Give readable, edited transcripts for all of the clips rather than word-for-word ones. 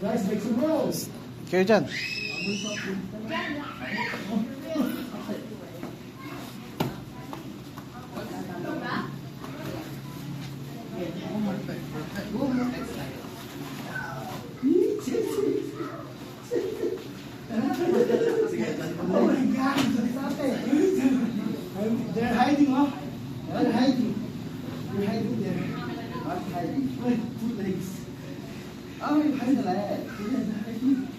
Guys, make some rolls. Kayo dyan. Oh my God! Stop it! They're hiding, huh? They're hiding. They're hiding there. Not hiding. Wait, 2 legs. Oh, you're hiding the leg. They're hiding.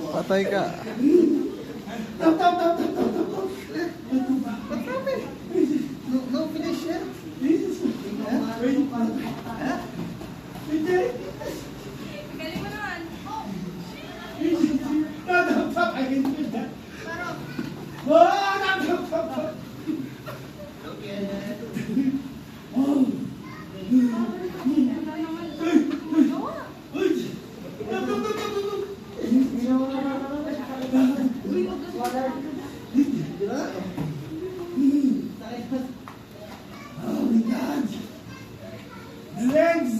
Patay ka. Stop, stop, stop, stop, stop, stop. What happened? No finish yet. Wait, Galing mo naman. no, stop, I can do that. Oh, no, stop. Oh. Oh my God! The legs!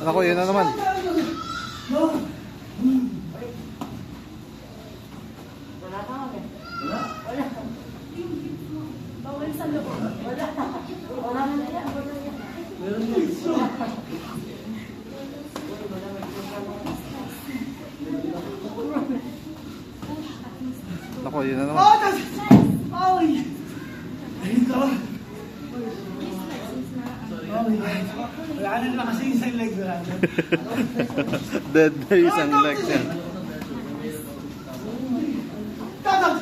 Ako, yun na naman. Bawal sa loob. Wala na yan. Ako, yun na naman. Oh, that's... Oh, there you go. Oh my God. Wala na naman kasi isang leg wala na. Dead na isang leg niya. Stop.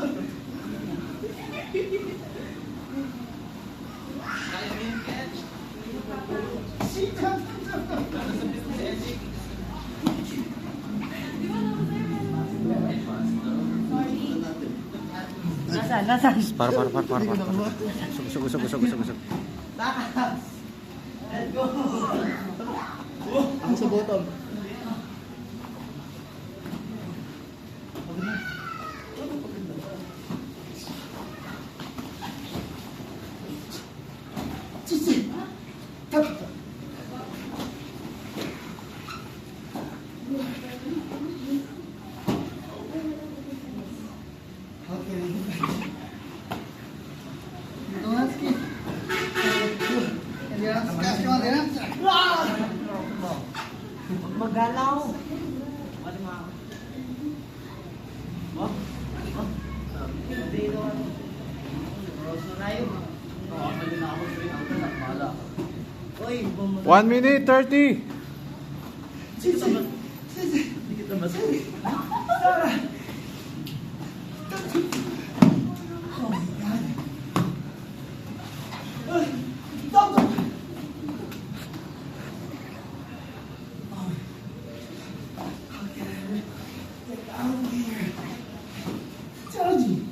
Nasaan? Para. Usog. Let's go. Ang sa bottom. Cici. Tap. Okay. Nowaski. Magalaw. One minute 30. Oh my God. Stop. Get out of here. Georgie.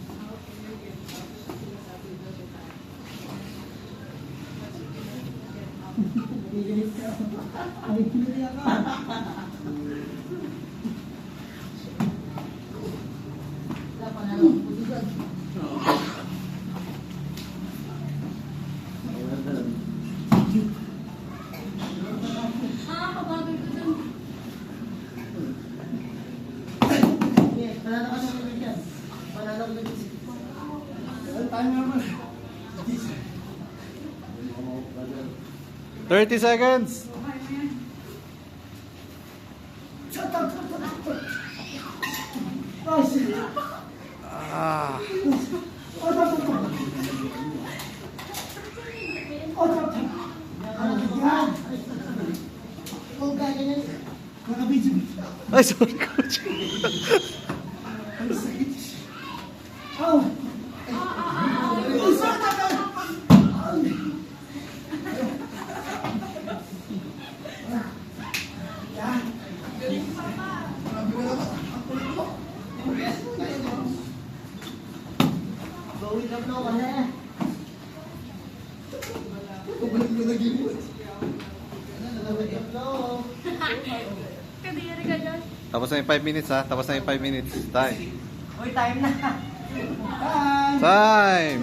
Kabagal ko dun. Time naman. 30 seconds. Shut up. Oh, shit. Ah. Ay, sorry, coach. Balik mo nag-ibot. Ano, nalawag yung flow. Kadiri ka dyan. Tapos na yung 5 minutes ha. Tapos na yung 5 minutes. Time. Uy, time na. Time! Time!